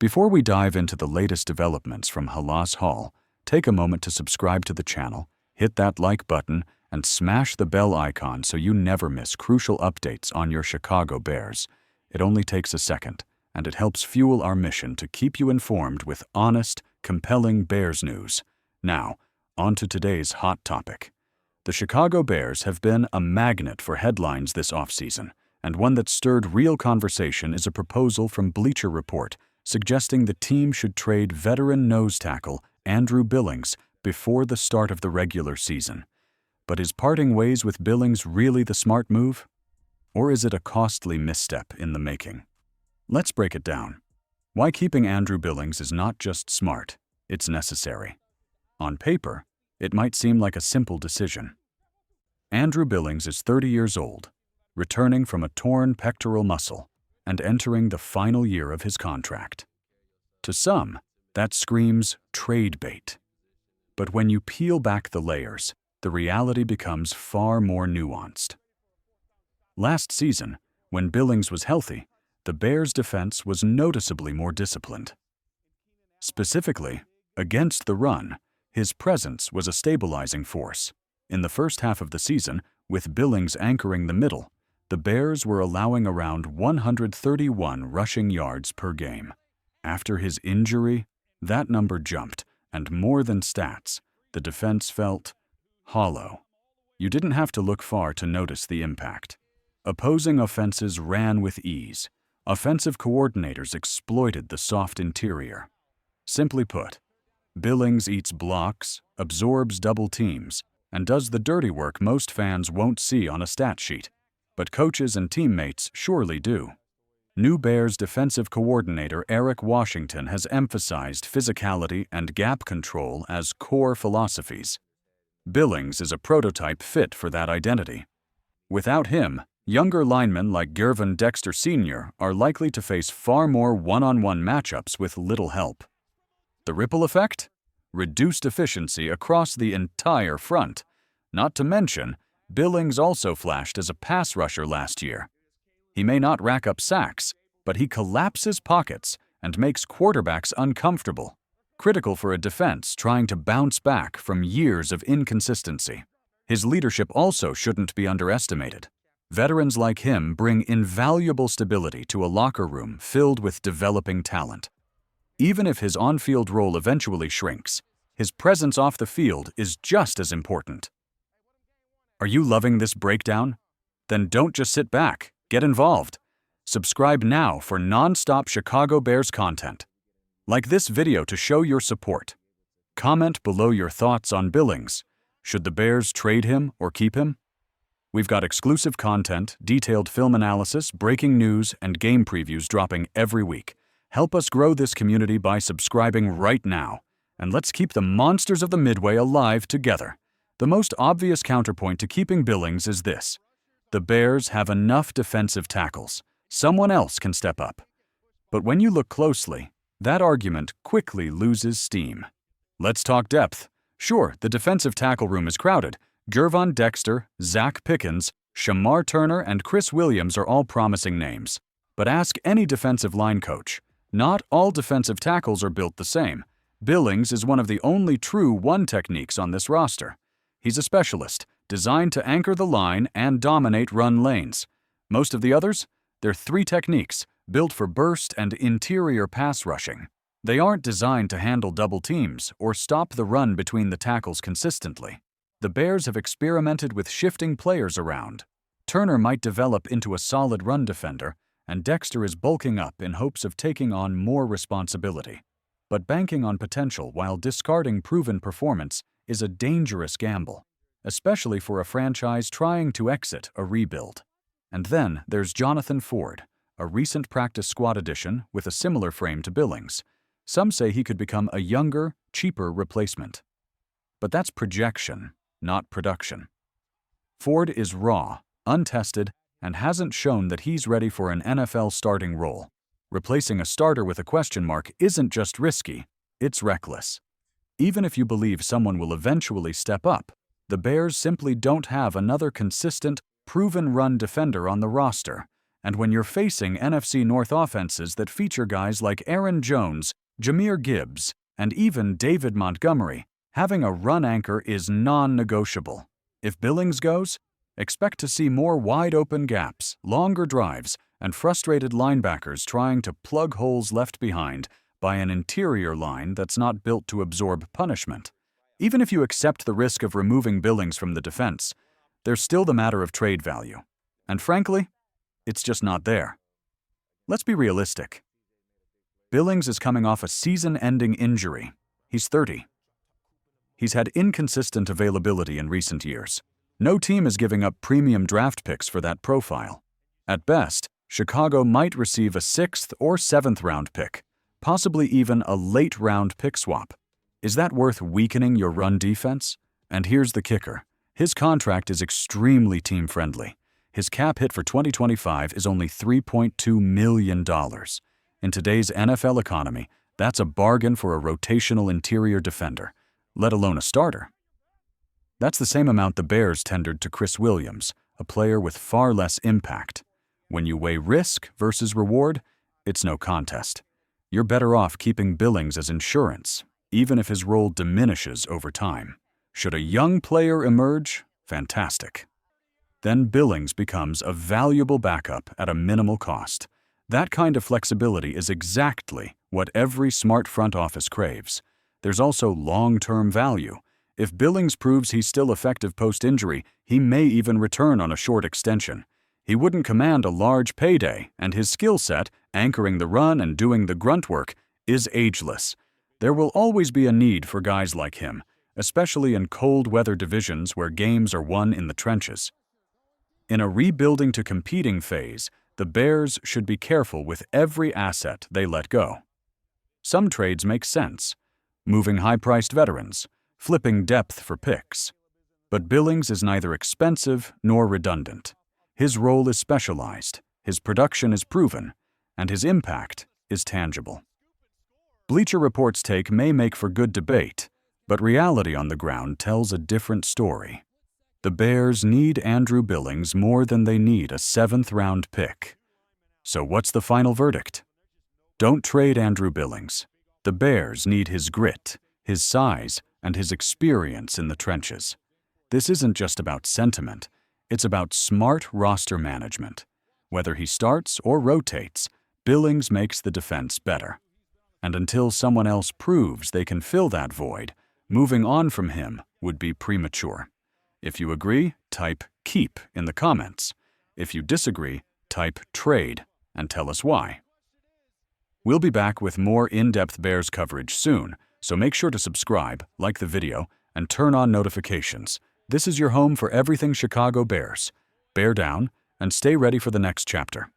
Before we dive into the latest developments from Halas Hall, take a moment to subscribe to the channel, hit that like button, and smash the bell icon so you never miss crucial updates on your Chicago Bears. It only takes a second, and it helps fuel our mission to keep you informed with honest, compelling Bears news. Now, on to today's hot topic. The Chicago Bears have been a magnet for headlines this offseason, and one that stirred real conversation is a proposal from Bleacher Report suggesting the team should trade veteran nose tackle Andrew Billings before the start of the regular season. But is parting ways with Billings really the smart move? Or is it a costly misstep in the making? Let's break it down. Why keeping Andrew Billings is not just smart, it's necessary. On paper, it might seem like a simple decision. Andrew Billings is 30 years old, returning from a torn pectoral muscle and entering the final year of his contract. To some, that screams trade bait. But when you peel back the layers, the reality becomes far more nuanced. Last season, when Billings was healthy, the Bears' defense was noticeably more disciplined. Specifically, against the run, his presence was a stabilizing force. In the first half of the season, with Billings anchoring the middle, the Bears were allowing around 131 rushing yards per game. After his injury, that number jumped, and more than stats, the defense felt hollow. You didn't have to look far to notice the impact. Opposing offenses ran with ease. Offensive coordinators exploited the soft interior. Simply put, Billings eats blocks, absorbs double teams, and does the dirty work most fans won't see on a stat sheet. But coaches and teammates surely do. New Bears defensive coordinator Eric Washington has emphasized physicality and gap control as core philosophies. Billings is a prototype fit for that identity. Without him, younger linemen like Gervon Dexter Sr. are likely to face far more one-on-one matchups with little help. The ripple effect? Reduced efficiency across the entire front. Not to mention, Billings also flashed as a pass rusher last year. He may not rack up sacks, but he collapses pockets and makes quarterbacks uncomfortable, critical for a defense trying to bounce back from years of inconsistency. His leadership also shouldn't be underestimated. Veterans like him bring invaluable stability to a locker room filled with developing talent. Even if his on-field role eventually shrinks, his presence off the field is just as important. Are you loving this breakdown? Then don't just sit back. Get involved. Subscribe now for non-stop Chicago Bears content. Like this video to show your support. Comment below your thoughts on Billings. Should the Bears trade him or keep him? We've got exclusive content, detailed film analysis, breaking news, and game previews dropping every week. Help us grow this community by subscribing right now. And let's keep the monsters of the Midway alive together. The most obvious counterpoint to keeping Billings is this. The Bears have enough defensive tackles. Someone else can step up. But when you look closely, that argument quickly loses steam. Let's talk depth. Sure, the defensive tackle room is crowded. Gervon Dexter, Zach Pickens, Shamar Turner, and Chris Williams are all promising names. But ask any defensive line coach. Not all defensive tackles are built the same. Billings is one of the only true one techniques on this roster. He's a specialist, designed to anchor the line and dominate run lanes. Most of the others? They're three techniques, built for burst and interior pass rushing. They aren't designed to handle double teams or stop the run between the tackles consistently. The Bears have experimented with shifting players around. Turner might develop into a solid run defender, and Dexter is bulking up in hopes of taking on more responsibility. But banking on potential while discarding proven performance is a dangerous gamble, especially for a franchise trying to exit a rebuild. And then there's Jonathan Ford, a recent practice squad addition with a similar frame to Billings. Some say he could become a younger, cheaper replacement. But that's projection, not production. Ford is raw, untested, and hasn't shown that he's ready for an NFL starting role. Replacing a starter with a question mark isn't just risky, it's reckless. Even if you believe someone will eventually step up, the Bears simply don't have another consistent, proven run defender on the roster, And when you're facing NFC North offenses that feature guys like Aaron Jones, Jahmyr Gibbs, and even David Montgomery, having a run anchor is non-negotiable. If Billings goes, expect to see more wide-open gaps, longer drives, and frustrated linebackers trying to plug holes left behind by an interior line that's not built to absorb punishment. Even if you accept the risk of removing Billings from the defense, there's still the matter of trade value. And frankly, it's just not there. Let's be realistic. Billings is coming off a season-ending injury. He's 30. He's had inconsistent availability in recent years. No team is giving up premium draft picks for that profile. At best, Chicago might receive a 6th or 7th round pick, possibly even a late-round pick swap. Is that worth weakening your run defense? And here's the kicker. His contract is extremely team-friendly. His cap hit for 2025 is only $3.2 million. In today's NFL economy, that's a bargain for a rotational interior defender, let alone a starter. That's the same amount the Bears tendered to Chris Williams, a player with far less impact. When you weigh risk versus reward, it's no contest. You're better off keeping Billings as insurance, even if his role diminishes over time. Should a young player emerge, fantastic. Then Billings becomes a valuable backup at a minimal cost. That kind of flexibility is exactly what every smart front office craves. There's also long-term value. If Billings proves he's still effective post-injury, he may even return on a short extension. He wouldn't command a large payday, and his skill set, anchoring the run and doing the grunt work, is ageless. There will always be a need for guys like him, especially in cold-weather divisions where games are won in the trenches. In a rebuilding-to-competing phase, the Bears should be careful with every asset they let go. Some trades make sense, moving high-priced veterans, flipping depth for picks. But Billings is neither expensive nor redundant. His role is specialized, his production is proven, and his impact is tangible. Bleacher Report's take may make for good debate, but reality on the ground tells a different story. The Bears need Andrew Billings more than they need a 7th-round pick. So what's the final verdict? Don't trade Andrew Billings. The Bears need his grit, his size, and his experience in the trenches. This isn't just about sentiment. It's about smart roster management. Whether he starts or rotates, Billings makes the defense better. And until someone else proves they can fill that void, moving on from him would be premature. If you agree, type "keep" in the comments. If you disagree, type "trade" and tell us why. We'll be back with more in-depth Bears coverage soon, so make sure to subscribe, like the video, and turn on notifications. This is your home for everything Chicago Bears. Bear down and stay ready for the next chapter.